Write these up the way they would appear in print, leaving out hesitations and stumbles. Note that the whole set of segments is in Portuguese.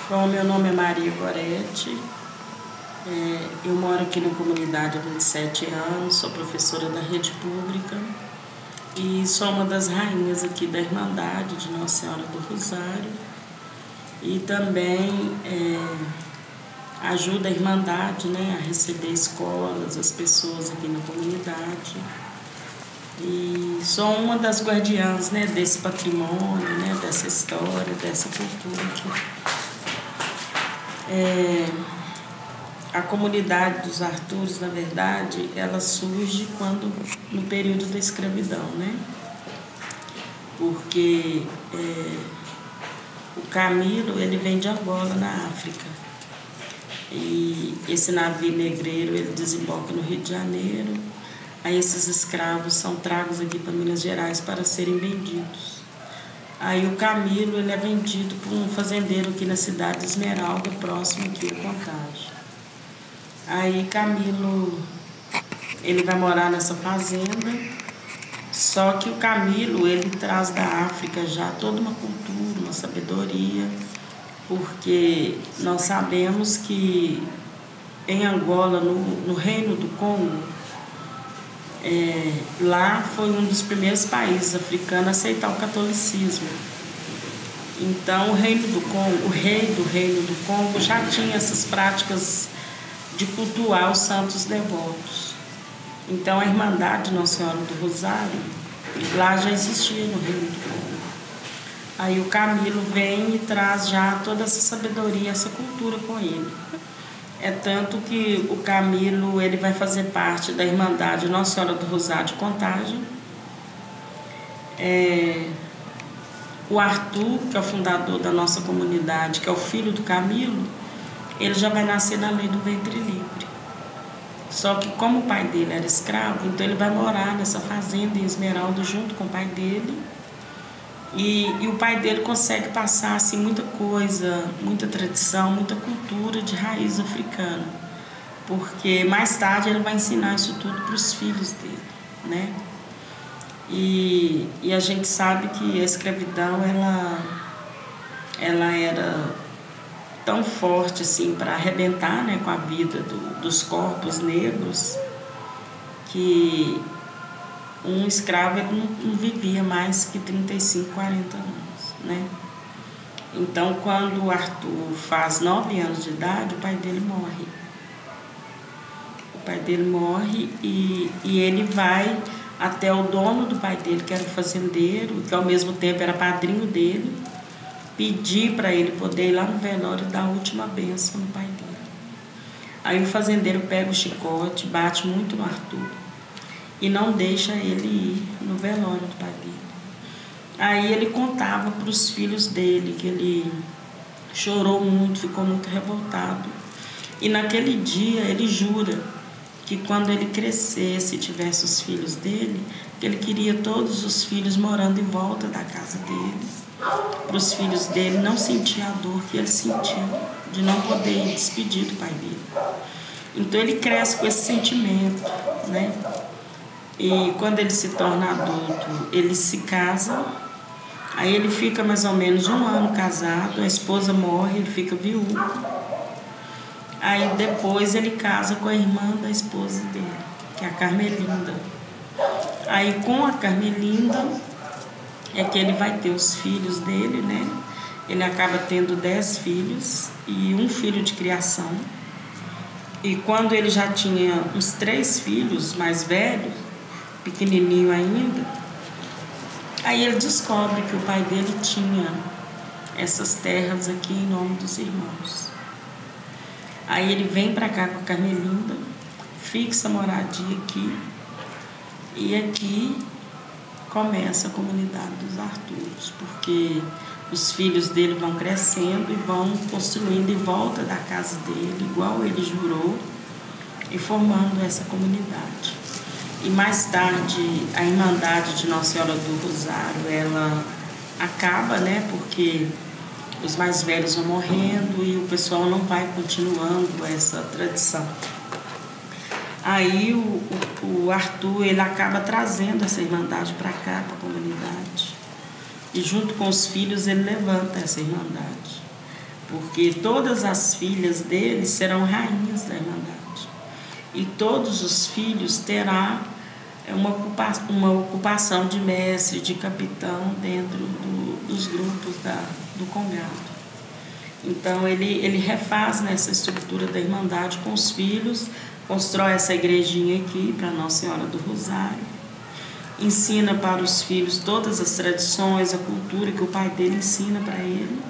Bom, meu nome é Maria Gorete, eu moro aqui na comunidade há 27 anos, sou professora da rede pública e sou uma das rainhas aqui da Irmandade de Nossa Senhora do Rosário e também ajudo a Irmandade, a receber escolas, as pessoas aqui na comunidade. E sou uma das guardiãs desse patrimônio, dessa história, dessa cultura. A comunidade dos Artures, na verdade, ela surge no período da escravidão, Porque o Camilo, ele vem de Angola, na África. E esse navio negreiro, ele desemboca no Rio de Janeiro. Aí esses escravos são tragos aqui para Minas Gerais para serem vendidos. Aí o Camilo, ele é vendido por um fazendeiro aqui na cidade de Esmeralda, próximo aqui a Contagem. Aí Camilo, ele vai morar nessa fazenda, só que o Camilo, ele traz da África já toda uma cultura, uma sabedoria, porque nós sabemos que em Angola, no Reino do Congo, lá foi um dos primeiros países africanos a aceitar o catolicismo. Então o rei do Reino do Congo já tinha essas práticas de cultuar os santos devotos. Então a Irmandade Nossa Senhora do Rosário, lá já existia no Reino do Congo. Aí o Camilo vem e traz já toda essa sabedoria, essa cultura com ele. É tanto que o Camilo, ele vai fazer parte da Irmandade Nossa Senhora do Rosário de Contagem. O Arthur, que é o fundador da nossa comunidade, que é o filho do Camilo, ele já vai nascer na lei do ventre livre. Só que como o pai dele era escravo, então ele vai morar nessa fazenda em Esmeralda junto com o pai dele. E o pai dele consegue passar assim, muita coisa, muita tradição, muita cultura de raiz africana. Porque mais tarde ele vai ensinar isso tudo para os filhos dele, E a gente sabe que a escravidão, ela era tão forte assim para arrebentar com a vida dos corpos negros, que um escravo ele não vivia mais que 35, 40 anos, Então, quando o Arthur faz 9 anos de idade, o pai dele morre. O pai dele morre e ele vai até o dono do pai dele, que era o fazendeiro, que ao mesmo tempo era padrinho dele, pedir para ele poder ir lá no velório e dar a última bênção no pai dele. Aí o fazendeiro pega o chicote, bate muito no Arthur e não deixa ele ir no velório do pai dele. Aí ele contava para os filhos dele que ele chorou muito, ficou muito revoltado. E naquele dia ele jura que quando ele crescesse e tivesse os filhos dele, que ele queria todos os filhos morando em volta da casa dele, para os filhos dele não sentir a dor que ele sentiu de não poder ir despedir do pai dele. Então ele cresce com esse sentimento, E quando ele se torna adulto, ele se casa. Aí ele fica mais ou menos 1 ano casado, a esposa morre, ele fica viúvo. Aí depois ele casa com a irmã da esposa dele, que é a Carmelinda. Aí com a Carmelinda é que ele vai ter os filhos dele, Ele acaba tendo 10 filhos e um filho de criação. E quando ele já tinha uns 3 filhos mais velhos, pequenininho ainda, aí ele descobre que o pai dele tinha essas terras aqui em nome dos irmãos. Aí ele vem para cá com a Carmelinda, fixa moradia aqui, e aqui começa a comunidade dos Artures, porque os filhos dele vão crescendo e vão construindo em volta da casa dele, igual ele jurou, e formando essa comunidade. E mais tarde, a Irmandade de Nossa Senhora do Rosário, ela acaba, porque os mais velhos vão morrendo e o pessoal não vai continuando essa tradição. Aí o Arthur, ele acaba trazendo essa Irmandade para cá, para a comunidade. E junto com os filhos ele levanta essa Irmandade. porque todas as filhas dele serão rainhas da Irmandade. E todos os filhos terão uma ocupação de mestre, de capitão dentro dos grupos do Congado. Então ele refaz nessa estrutura da Irmandade com os filhos, constrói essa igrejinha aqui para Nossa Senhora do Rosário, ensina para os filhos todas as tradições, a cultura que o pai dele ensina para ele,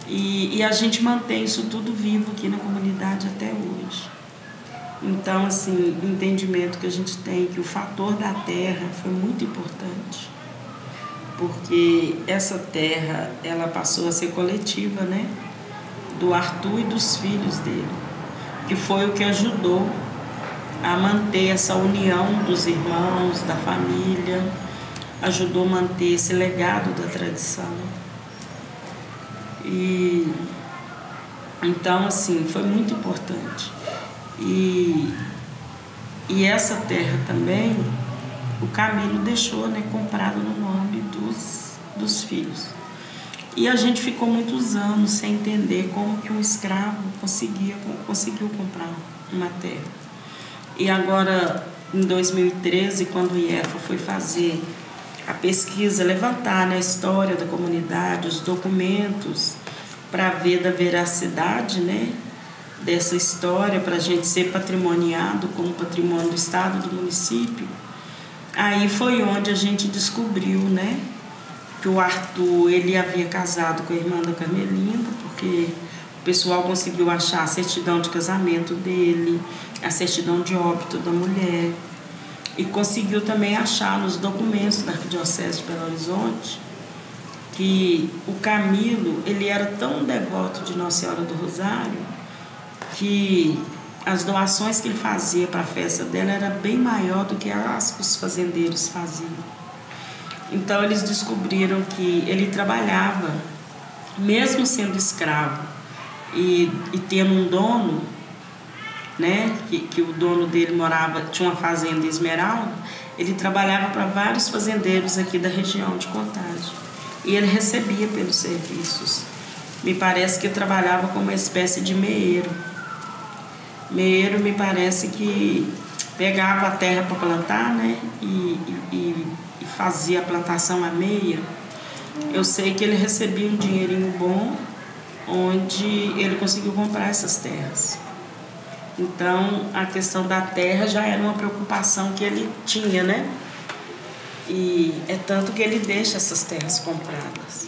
e a gente mantém isso tudo vivo aqui na comunidade até hoje. Então, assim, o entendimento que a gente tem que o fator da terra foi muito importante, porque essa terra, ela passou a ser coletiva, né? Do Arthur e dos filhos dele, que foi o que ajudou a manter essa união dos irmãos, da família, ajudou a manter esse legado da tradição. E então, assim, foi muito importante. E essa terra também, o Camilo deixou, né, comprado no nome dos filhos. E a gente ficou muitos anos sem entender como que um escravo conseguiu comprar uma terra. E agora, em 2013, quando o IEFA foi fazer a pesquisa, levantar, né, a história da comunidade, os documentos, para ver da veracidade, né, dessa história, para a gente ser patrimoniado como patrimônio do Estado, do município, aí foi onde a gente descobriu, né, que o Arthur, ele havia casado com a irmã da Carmelinda, porque o pessoal conseguiu achar a certidão de casamento dele, a certidão de óbito da mulher, e conseguiu também achar nos documentos da Arquidiocese de Belo Horizonte que o Camilo, ele era tão devoto de Nossa Senhora do Rosário que as doações que ele fazia para a festa dela era bem maior do que as que os fazendeiros faziam. Então eles descobriram que ele trabalhava, mesmo sendo escravo e tendo um dono, né, que o dono dele tinha uma fazenda em Esmeralda, ele trabalhava para vários fazendeiros aqui da região de Contagem. E ele recebia pelos serviços. Me parece que trabalhava como uma espécie de meeiro. Meeiro, me parece que pegava a terra para plantar, né, e fazia a plantação à meia. Eu sei que ele recebia um dinheirinho bom, onde ele conseguiu comprar essas terras. Então, a questão da terra já era uma preocupação que ele tinha, né? E é tanto que ele deixa essas terras compradas.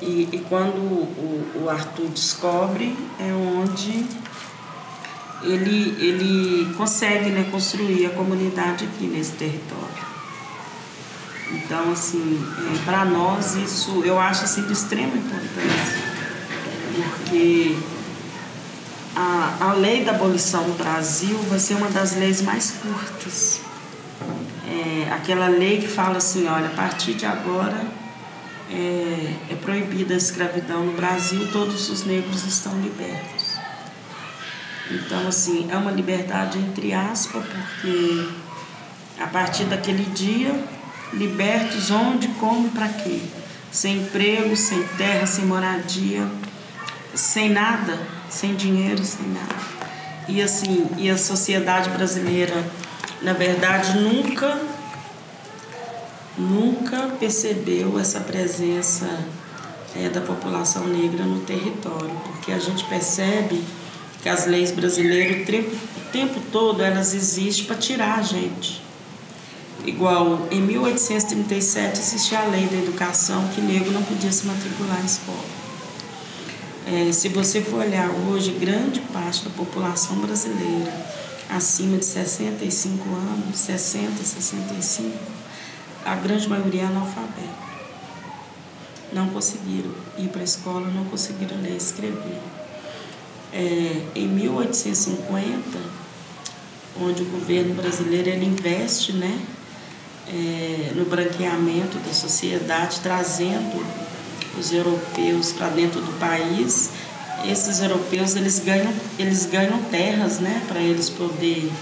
E quando o Arthur descobre, é onde ele consegue, né, construir a comunidade aqui nesse território. Então, assim, para nós isso eu acho assim, de extrema importância, porque a lei da abolição no Brasil vai ser uma das leis mais curtas. Aquela lei que fala assim, olha, a partir de agora é proibida a escravidão no Brasil, todos os negros estão libertos. Então, assim, é uma liberdade entre aspas, porque a partir daquele dia, libertos onde, como e para quê? Sem emprego, sem terra, sem moradia, sem nada, sem dinheiro, sem nada. E assim, a sociedade brasileira, na verdade, nunca percebeu essa presença da população negra no território, porque a gente percebe que as leis brasileiras, o tempo todo, elas existem para tirar a gente. Igual, em 1837 existia a lei da educação que negro não podia se matricular em escola. Se você for olhar hoje, grande parte da população brasileira, acima de 65 anos, 60, 65, a grande maioria é analfabeta. Não conseguiram ir para a escola, não conseguiram ler e escrever. Em 1850, onde o governo brasileiro ele investe, né, no branqueamento da sociedade, trazendo os europeus para dentro do país. Esses europeus eles ganham terras, né, para eles poderem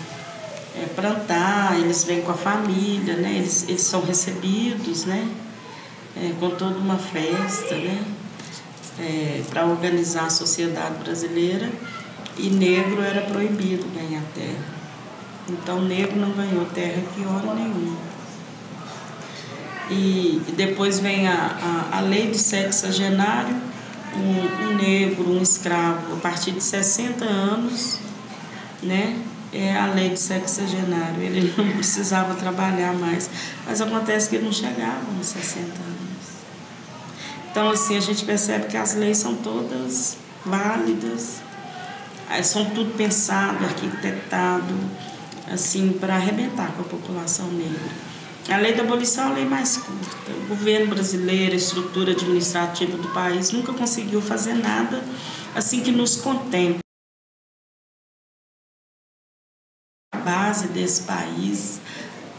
plantar. Eles vêm com a família, né, eles são recebidos, né, com toda uma festa, né. para organizar a sociedade brasileira, e negro era proibido ganhar terra. Então, negro não ganhou terra que hora nenhuma. E depois vem a lei do sexagenário, um negro, um escravo, a partir de 60 anos, né, é a lei do sexagenário. Ele não precisava trabalhar mais, mas acontece que ele não chegava nos 60 anos. Então, assim, a gente percebe que as leis são todas válidas, são tudo pensado, arquitetado, assim, para arrebentar com a população negra. A lei da abolição é a lei mais curta. O governo brasileiro, a estrutura administrativa do país nunca conseguiu fazer nada assim que nos contemple. A base desse país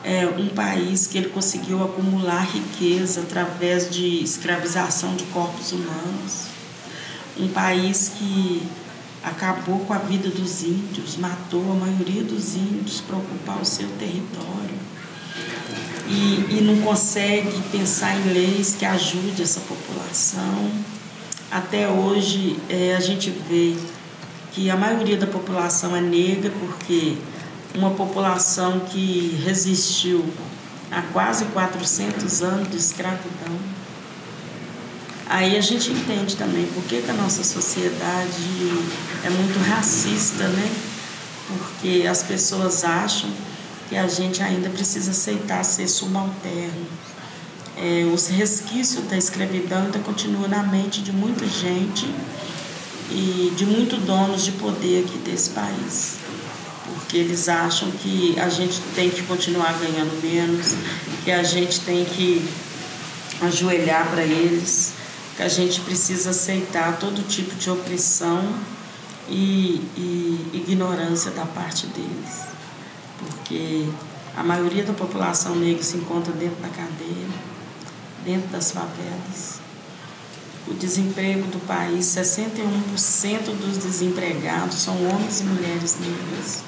é um país que ele conseguiu acumular riqueza através de escravização de corpos humanos. Um país que acabou com a vida dos índios, matou a maioria dos índios para ocupar o seu território. E não consegue pensar em leis que ajudem essa população. Até hoje, a gente vê que a maioria da população é negra, porque uma população que resistiu a quase 400 anos de escravidão. Aí a gente entende também por que a nossa sociedade é muito racista, né? Porque as pessoas acham que a gente ainda precisa aceitar ser subalterno. Os resquícios da escravidão ainda continuam na mente de muita gente e de muitos donos de poder aqui desse país. Porque eles acham que a gente tem que continuar ganhando menos, que a gente tem que ajoelhar para eles, que a gente precisa aceitar todo tipo de opressão e ignorância da parte deles. Porque a maioria da população negra se encontra dentro da cadeia, dentro das favelas. O desemprego do país, 61% dos desempregados são homens e mulheres negras.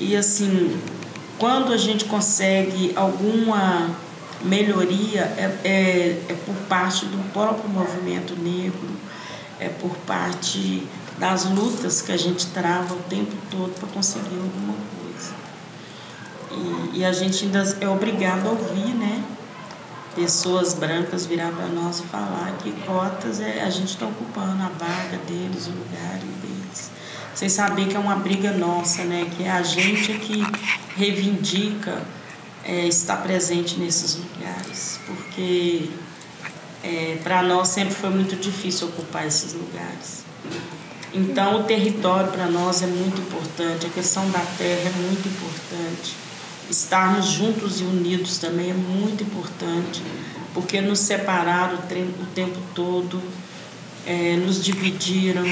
E assim, quando a gente consegue alguma melhoria, é por parte do próprio movimento negro, é por parte das lutas que a gente trava o tempo todo para conseguir alguma coisa. E a gente ainda é obrigado a ouvir, né? Pessoas brancas virar para nós e falar que cotas a gente está ocupando a vaga deles, o lugar deles. Sem saber que é uma briga nossa, né? Que é a gente que reivindica estar presente nesses lugares. Porque para nós sempre foi muito difícil ocupar esses lugares. Então o território para nós é muito importante, a questão da terra é muito importante. Estarmos juntos e unidos também é muito importante, porque nos separaram o tempo todo, nos dividiram,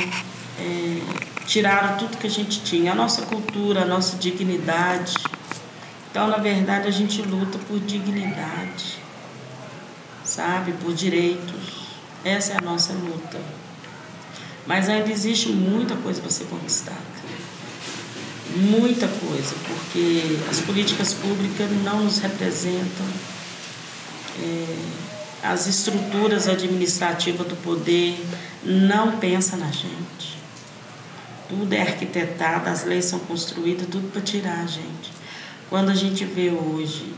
tiraram tudo que a gente tinha, a nossa cultura, a nossa dignidade. Então, na verdade, a gente luta por dignidade, sabe? Por direitos. Essa é a nossa luta. Mas ainda existe muita coisa para ser conquistada. Muita coisa, porque as políticas públicas não nos representam, as estruturas administrativas do poder não pensam na gente. Tudo é arquitetado, as leis são construídas, tudo para tirar a gente. Quando a gente vê hoje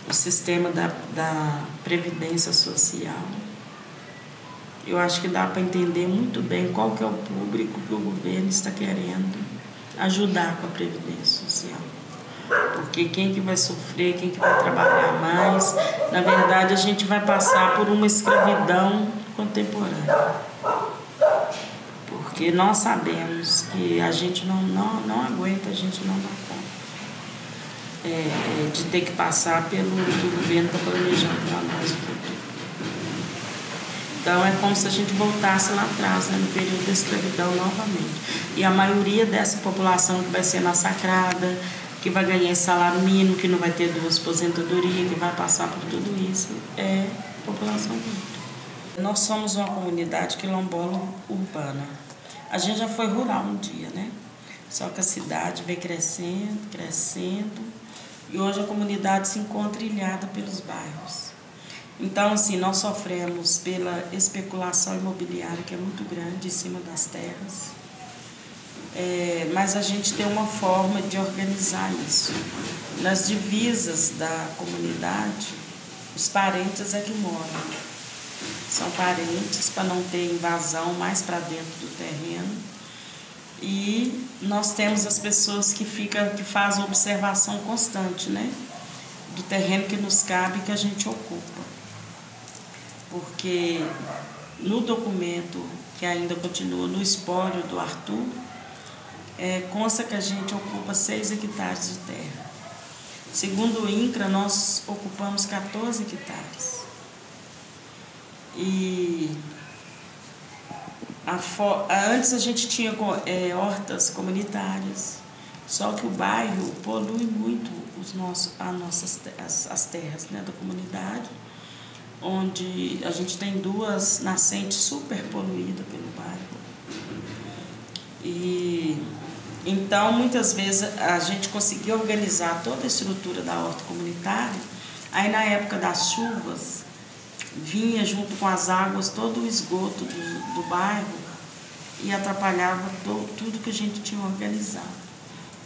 o sistema da Previdência Social, eu acho que dá para entender muito bem qual que é o público que o governo está querendo ajudar com a Previdência Social. Porque quem que vai sofrer, quem que vai trabalhar mais, na verdade a gente vai passar por uma escravidão contemporânea. Porque nós sabemos que a gente não aguenta, a gente não dá conta de ter que passar pelo que o governo está planejando para nós no futuro. Então é como se a gente voltasse lá atrás, né, no período da escravidão novamente. E a maioria dessa população que vai ser massacrada, que vai ganhar esse salário mínimo, que não vai ter duas aposentadorias, que vai passar por tudo isso, é a população negra. Nós somos uma comunidade quilombola urbana. A gente já foi rural um dia, né? Só que a cidade veio crescendo, crescendo, e hoje a comunidade se encontra ilhada pelos bairros. Então, assim, nós sofremos pela especulação imobiliária, que é muito grande em cima das terras. Mas a gente tem uma forma de organizar isso. Nas divisas da comunidade, os parentes é que moram. São parentes para não ter invasão mais para dentro do terreno. E nós temos as pessoas que fazem observação constante, né, do terreno que nos cabe, que a gente ocupa. Porque no documento que ainda continua no espólio do Arthur, consta que a gente ocupa 6 hectares de terra. Segundo o INCRA, nós ocupamos 14 hectares. E antes a gente tinha hortas comunitárias, só que o bairro polui muito as terras, né, da comunidade, onde a gente tem 2 nascentes super poluídas pelo bairro. E então, muitas vezes, a gente conseguia organizar toda a estrutura da horta comunitária. Aí, na época das chuvas, vinha junto com as águas todo o esgoto do bairro e atrapalhava tudo que a gente tinha organizado.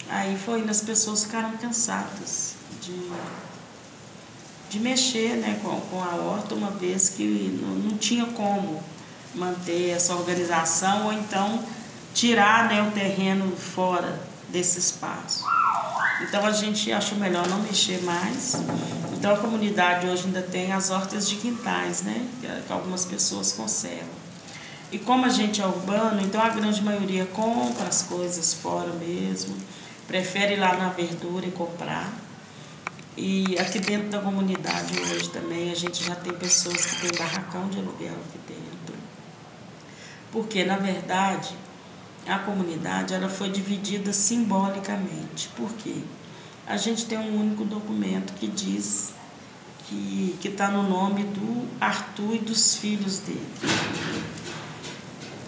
Aí foi indo, as pessoas ficaram cansadas de mexer, né, com a horta, uma vez que não tinha como manter essa organização, ou então tirar, né, o terreno fora desse espaço. Então a gente achou melhor não mexer mais. Então a comunidade hoje ainda tem as hortas de quintais, né, que algumas pessoas conservam. E como a gente é urbano, então a grande maioria compra as coisas fora mesmo, prefere ir lá na verdura e comprar. E aqui dentro da comunidade hoje também a gente já tem pessoas que têm barracão de aluguel aqui dentro. Porque, na verdade, a comunidade ela foi dividida simbolicamente. Por quê? A gente tem um único documento que diz que está no nome do Arthur e dos filhos dele.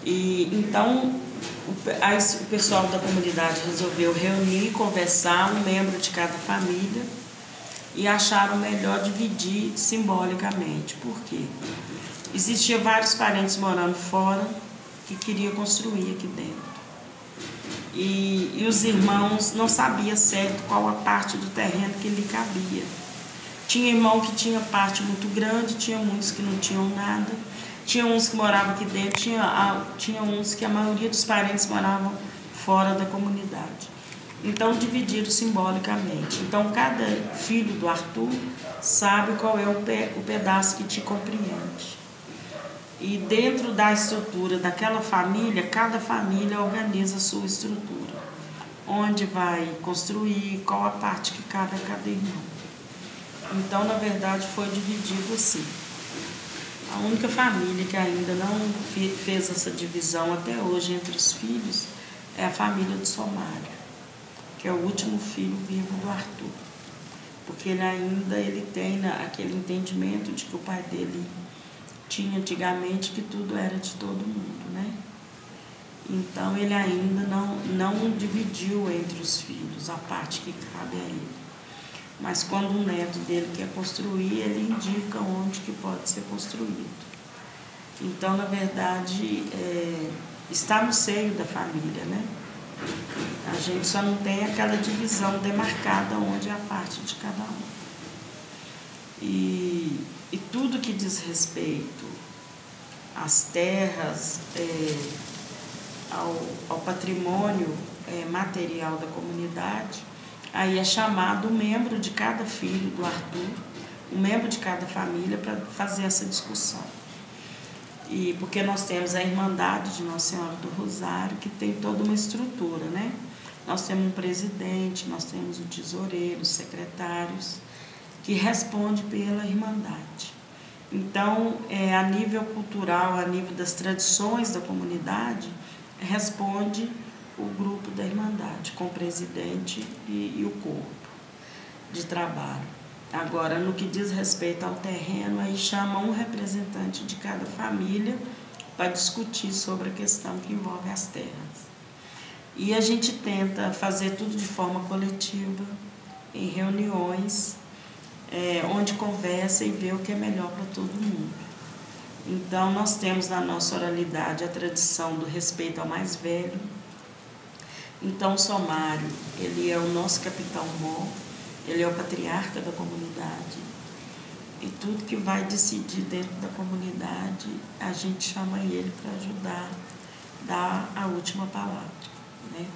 E então o pessoal da comunidade resolveu reunir, conversar, um membro de cada família, e acharam melhor dividir simbolicamente. Por quê? Existiam vários parentes morando fora que queriam construir aqui dentro. E os irmãos não sabiam certo qual a parte do terreno que lhe cabia. Tinha irmão que tinha parte muito grande, tinha muitos que não tinham nada. Tinha uns que moravam aqui dentro, tinha uns que a maioria dos parentes moravam fora da comunidade. Então, dividiram simbolicamente. Então, cada filho do Arthur sabe qual é o pedaço que te compreende. E dentro da estrutura daquela família, cada família organiza a sua estrutura. Onde vai construir, qual a parte que cabe a cada irmão. Então, na verdade, foi dividido assim. A única família que ainda não fez essa divisão até hoje entre os filhos é a família do Somário, que é o último filho vivo do Arthur. Porque ele tem aquele entendimento de que o pai dele tinha antigamente que tudo era de todo mundo, né? Então ele ainda não dividiu entre os filhos a parte que cabe a ele. Mas quando o neto dele quer construir, ele indica onde que pode ser construído. Então, na verdade, está no seio da família, né? A gente só não tem aquela divisão demarcada onde é a parte de cada um. E tudo que diz respeito às terras, ao patrimônio material da comunidade, aí é chamado um membro de cada filho do Arthur, um membro de cada família para fazer essa discussão. E porque nós temos a Irmandade de Nossa Senhora do Rosário, que tem toda uma estrutura, né? Nós temos um presidente, nós temos o tesoureiro, os secretários, que responde pela Irmandade. Então, a nível cultural, a nível das tradições da comunidade, responde o grupo da Irmandade, com o presidente e o corpo de trabalho. Agora, no que diz respeito ao terreno, aí chama um representante de cada família para discutir sobre a questão que envolve as terras. E a gente tenta fazer tudo de forma coletiva, em reuniões, onde conversa e vê o que é melhor para todo mundo. Então, nós temos na nossa oralidade a tradição do respeito ao mais velho. Então, o Somário, ele é o nosso capitão-mor, ele é o patriarca da comunidade. E tudo que vai decidir dentro da comunidade, a gente chama ele para ajudar, dar a última palavra, né?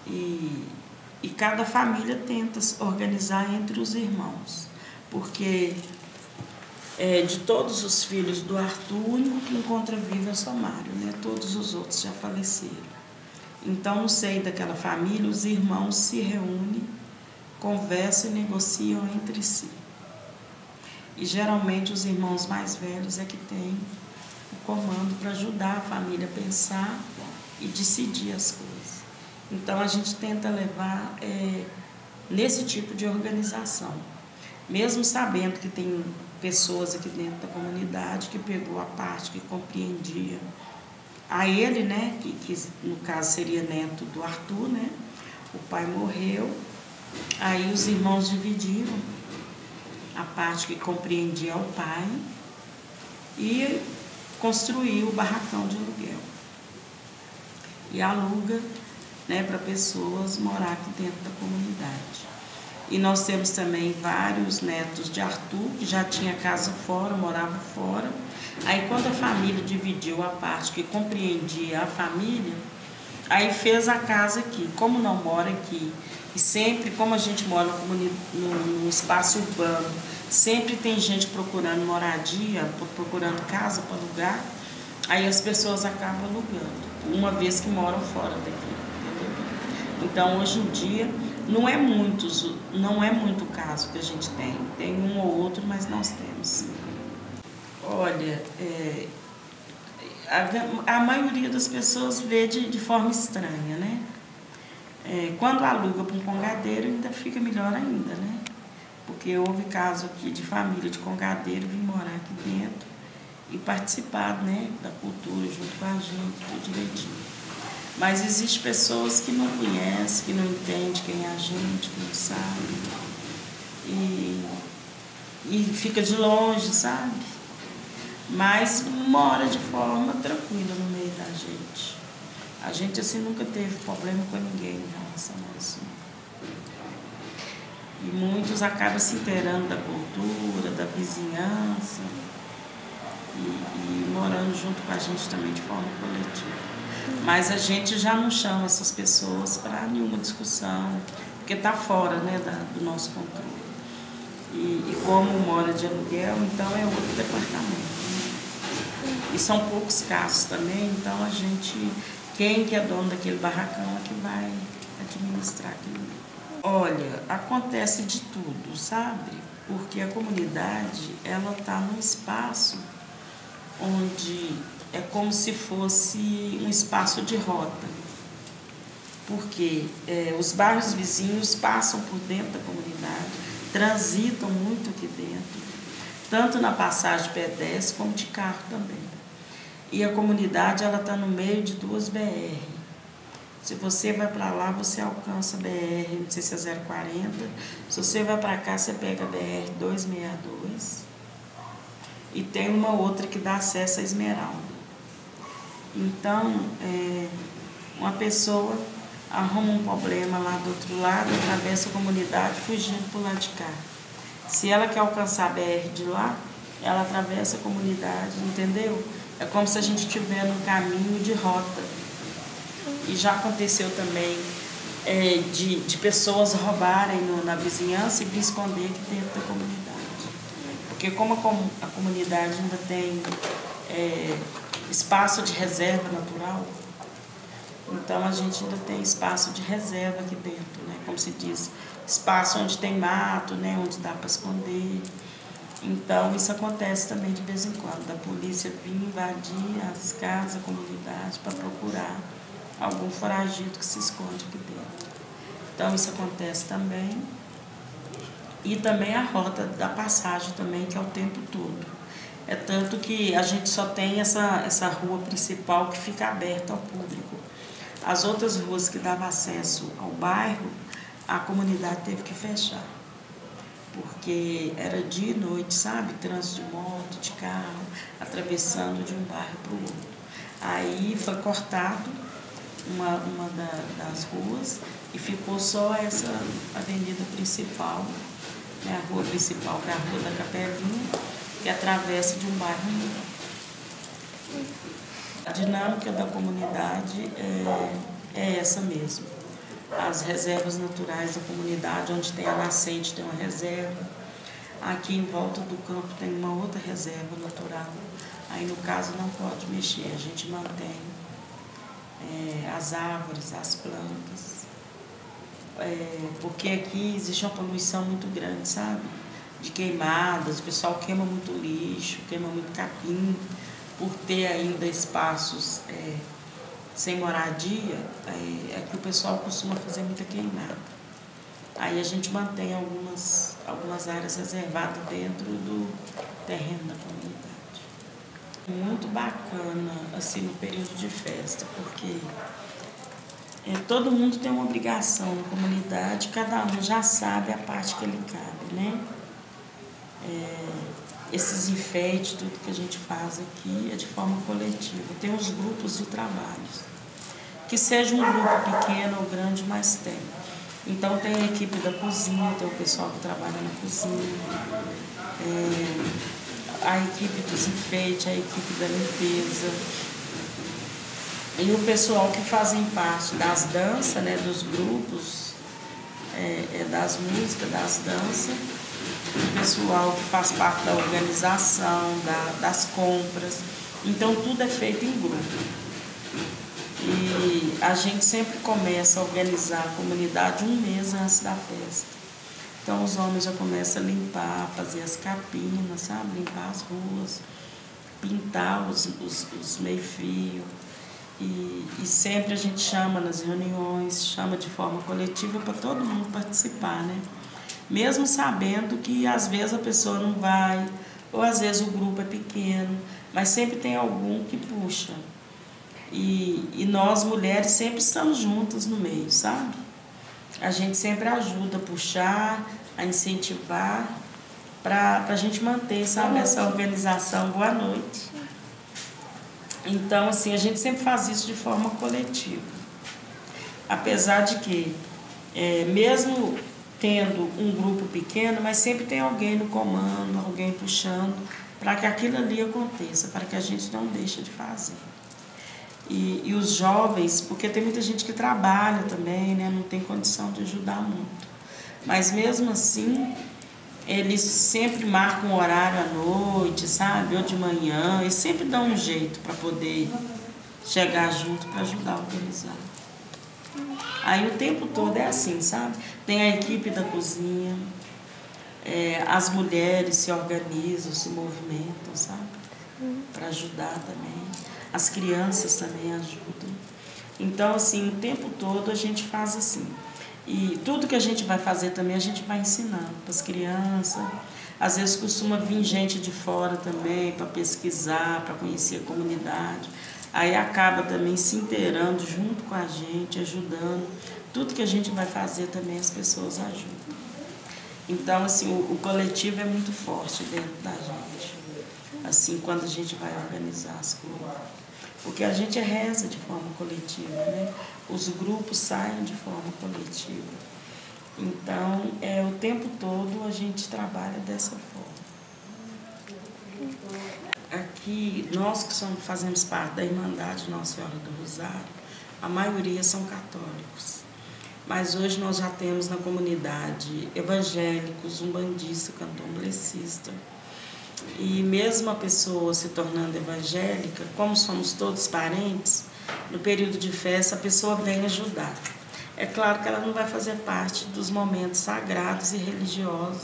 E cada família tenta se organizar entre os irmãos, porque de todos os filhos do Arthur, o único que encontra vivo é o Somário, né? Todos os outros já faleceram. Então, no seio daquela família, os irmãos se reúnem, conversam e negociam entre si. E geralmente os irmãos mais velhos é que têm o comando para ajudar a família a pensar e decidir as coisas. Então, a gente tenta levar nesse tipo de organização, mesmo sabendo que tem pessoas aqui dentro da comunidade que pegou a parte que compreendia a ele, né, que no caso seria neto do Arthur, né, o pai morreu, aí os irmãos dividiram a parte que compreendia o pai e construiu o barracão de aluguel e aluga, né, para pessoas morar aqui dentro da comunidade. E nós temos também vários netos de Arthur, que já tinha casa fora, morava fora. Aí, quando a família dividiu a parte que compreendia a família, aí fez a casa aqui. Como não mora aqui, e sempre, como a gente mora no espaço urbano, sempre tem gente procurando moradia, procurando casa para alugar, aí as pessoas acabam alugando, uma vez que moram fora daqui, entendeu? Então, hoje em dia, não é muito o caso que a gente tem. Tem um ou outro, mas nós temos. Olha, a maioria das pessoas vê de forma estranha, né? Quando aluga para um congadeiro, ainda fica melhor ainda, né? Porque houve caso aqui de família de congadeiro vir morar aqui dentro e participar, né, da cultura junto com a gente, tudo direitinho. Mas existem pessoas que não conhecem, que não entendem quem é a gente, que não sabe. E fica de longe, sabe? Mas mora de forma tranquila no meio da gente. A gente, assim, nunca teve problema com ninguém em relação a isso. E muitos acabam se inteirando da cultura, da vizinhança e morando junto com a gente também de forma coletiva. Mas a gente já não chama essas pessoas para nenhuma discussão, porque está fora, né, do nosso controle. E como mora de aluguel, então é outro departamento, né? E são poucos casos também, então a gente, quem que é dono daquele barracão é que vai administrar aquilo. Olha, acontece de tudo, sabe? Porque a comunidade, ela está num espaço onde é como se fosse um espaço de rota, porque os bairros vizinhos passam por dentro da comunidade, transitam muito aqui dentro, tanto na passagem pedestre como de carro também. E a comunidade, ela está no meio de duas BR. Se você vai para lá, você alcança a BR, não sei se é 040, se você vai para cá, você pega a BR 262, e tem uma outra que dá acesso a Esmeralda. Então, uma pessoa arruma um problema lá do outro lado, atravessa a comunidade, fugindo para o lado de cá. Se ela quer alcançar a BR de lá, ela atravessa a comunidade, entendeu? É como se a gente estiver num caminho de rota. E já aconteceu também de pessoas roubarem na vizinhança e vir esconder aqui dentro da comunidade. Porque como a comunidade ainda tem espaço de reserva natural, então a gente ainda tem espaço de reserva aqui dentro, né? Como se diz, espaço onde tem mato, né? Onde dá para esconder. Então isso acontece também de vez em quando, da polícia vir invadir as casas, a comunidade, para procurar algum foragido que se esconde aqui dentro. Então isso acontece também. E também a rota da passagem também, que é o tempo todo. É tanto que a gente só tem essa rua principal que fica aberta ao público. As outras ruas que davam acesso ao bairro, a comunidade teve que fechar. porque era dia e noite, sabe? Trânsito de moto, de carro, atravessando de um bairro para o outro. Aí foi cortado das ruas e ficou só essa avenida principal, né? A rua principal, que é a Rua da Capelinha, que atravessa de um bairro ao outro. A dinâmica da comunidade é essa mesmo. As reservas naturais da comunidade, onde tem a nascente, tem uma reserva. Aqui em volta do campo tem uma outra reserva natural. Aí, no caso, não pode mexer. A gente mantém as árvores, as plantas. Porque aqui existe uma poluição muito grande, sabe? De queimadas, o pessoal queima muito lixo, queima muito capim. Por ter ainda espaços sem moradia, é que o pessoal costuma fazer muita queimada. Aí a gente mantém algumas áreas reservadas dentro do terreno da comunidade. Muito bacana, assim, no período de festa, porque todo mundo tem uma obrigação na comunidade, cada um já sabe a parte que ele cabe, né? Esses enfeites, tudo que a gente faz aqui é de forma coletiva. Tem os grupos de trabalho, que seja um grupo pequeno ou grande, mas tem. Então tem a equipe da cozinha, tem o pessoal que trabalha na cozinha, a equipe dos enfeites, a equipe da limpeza. E o pessoal que fazem parte das danças, né, dos grupos, das músicas, das danças. O pessoal que faz parte da organização, das compras. Então, tudo é feito em grupo. E a gente sempre começa a organizar a comunidade um mês antes da festa. Então, os homens já começam a limpar, fazer as capinas, sabe? Limpar as ruas, pintar os meio-fio. E sempre a gente chama nas reuniões, chama de forma coletiva para todo mundo participar, né? Mesmo sabendo que às vezes a pessoa não vai, ou às vezes o grupo é pequeno, mas sempre tem algum que puxa. E nós, mulheres, sempre estamos juntas no meio, sabe? A gente sempre ajuda a puxar, a incentivar, para a gente manter, sabe, essa organização. Boa noite. Então, assim, a gente sempre faz isso de forma coletiva. Apesar de que, mesmo tendo um grupo pequeno, mas sempre tem alguém no comando, alguém puxando, para que aquilo ali aconteça, para que a gente não deixe de fazer. E os jovens, porque tem muita gente que trabalha também, né, não tem condição de ajudar muito. Mas mesmo assim, eles sempre marcam um horário à noite, sabe, ou de manhã, e sempre dão um jeito para poder chegar junto para ajudar a organizar. Aí o tempo todo é assim, sabe? Tem a equipe da cozinha, as mulheres se organizam, se movimentam, sabe? Para ajudar também. As crianças também ajudam. Então, assim, o tempo todo a gente faz assim. E tudo que a gente vai fazer também, a gente vai ensinando para as crianças. Às vezes costuma vir gente de fora também para pesquisar, para conhecer a comunidade. Aí acaba também se inteirando junto com a gente, ajudando. Tudo que a gente vai fazer também as pessoas ajudam. Então, assim, o coletivo é muito forte dentro da gente. Assim, quando a gente vai organizar as coisas. Porque a gente reza de forma coletiva, né? Os grupos saem de forma coletiva. Então, o tempo todo a gente trabalha dessa forma. Aqui, nós que fazemos parte da Irmandade Nossa Senhora do Rosário, a maioria são católicos. Mas hoje nós já temos na comunidade evangélicos, umbandista, candomblessista. E mesmo a pessoa se tornando evangélica, como somos todos parentes, no período de festa a pessoa vem ajudar. É claro que ela não vai fazer parte dos momentos sagrados e religiosos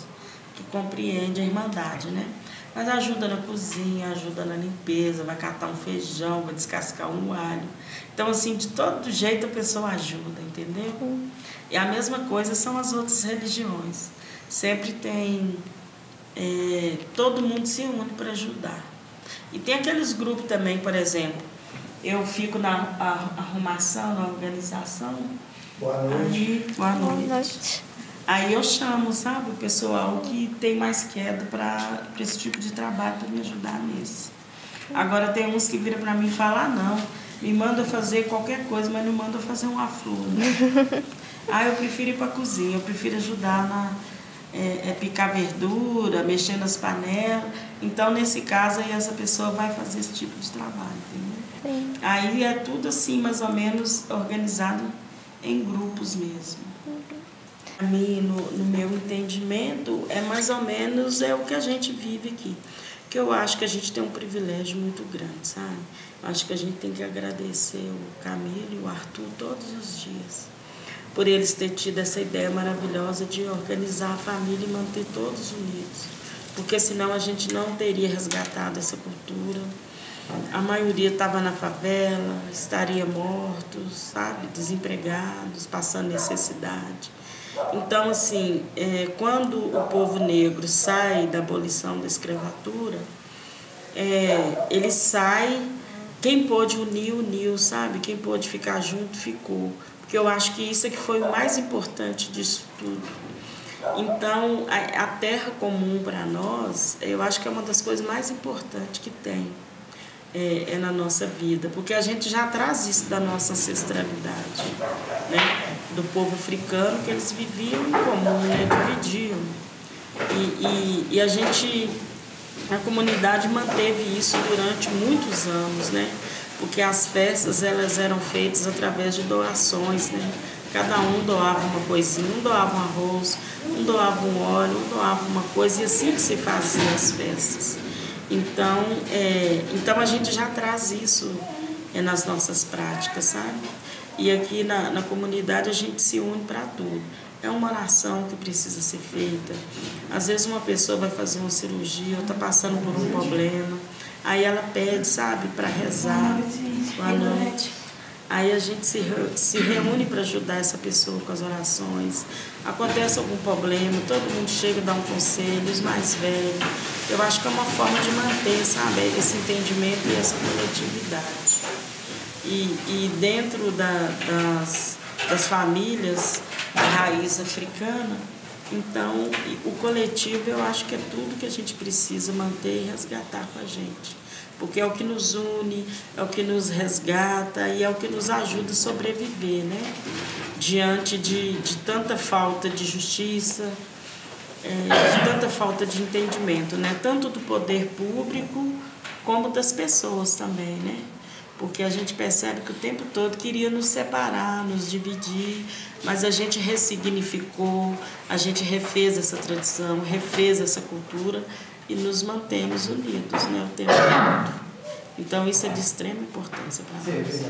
que compreende a Irmandade, né? Mas ajuda na cozinha, ajuda na limpeza, vai catar um feijão, vai descascar um alho. Então, assim, de todo jeito a pessoa ajuda, entendeu? E a mesma coisa são as outras religiões. Sempre tem... todo mundo se une para ajudar. E tem aqueles grupos também, por exemplo, eu fico na arrumação, na organização. Boa noite. Boa noite. Aí eu chamo, sabe, o pessoal que tem mais queda para esse tipo de trabalho, para me ajudar nisso. Agora tem uns que viram para mim e falam, não, me manda fazer qualquer coisa, mas não manda fazer uma flor. Né? Eu prefiro ir para a cozinha, eu prefiro ajudar picar verdura, mexer nas panelas. Então, nesse caso, aí essa pessoa vai fazer esse tipo de trabalho, entendeu? Sim. Aí é tudo assim, mais ou menos, organizado em grupos mesmo. Para mim, no meu entendimento, é mais ou menos o que a gente vive aqui. Que eu acho que a gente tem um privilégio muito grande, sabe? Eu acho que a gente tem que agradecer o Camilo e o Arthur todos os dias, por eles terem tido essa ideia maravilhosa de organizar a família e manter todos unidos. Porque senão a gente não teria resgatado essa cultura. A maioria estava na favela, estaria mortos, sabe? Desempregados, passando necessidade. Então, assim, quando o povo negro sai da abolição da escravatura, ele sai, quem pôde unir, uniu, sabe? Quem pôde ficar junto, ficou. Porque eu acho que isso é que foi o mais importante disso tudo. Então, a terra comum para nós, eu acho que é uma das coisas mais importantes que tem na nossa vida, porque a gente já traz isso da nossa ancestralidade, né? Do povo africano, que eles viviam em comum, né? Dividiam. E a comunidade manteve isso durante muitos anos, né? Porque as festas elas eram feitas através de doações, né? Cada um doava uma coisinha, um doava um arroz, um doava um óleo, um doava uma coisa, e assim que se fazia as festas. Então a gente já traz isso nas nossas práticas, sabe? E aqui na comunidade a gente se une para tudo. É uma oração que precisa ser feita. Às vezes uma pessoa vai fazer uma cirurgia ou está passando por um problema, aí ela pede, sabe, para rezar à noite. Aí a gente se reúne para ajudar essa pessoa com as orações. Acontece algum problema, todo mundo chega a dar um conselho, os mais velhos. Eu acho que é uma forma de manter, sabe, esse entendimento e essa coletividade. E dentro das famílias de raiz africana, então o coletivo eu acho que é tudo que a gente precisa manter e resgatar com a gente. Porque é o que nos une, é o que nos resgata e é o que nos ajuda a sobreviver, né? Diante de tanta falta de justiça, de tanta falta de entendimento, né? Tanto do poder público como das pessoas também, né? Porque a gente percebe que o tempo todo queria nos separar, nos dividir, mas a gente ressignificou, a gente refez essa tradição, refez essa cultura e nos mantemos unidos, né, o tempo todo. Então isso é de extrema importância para nós.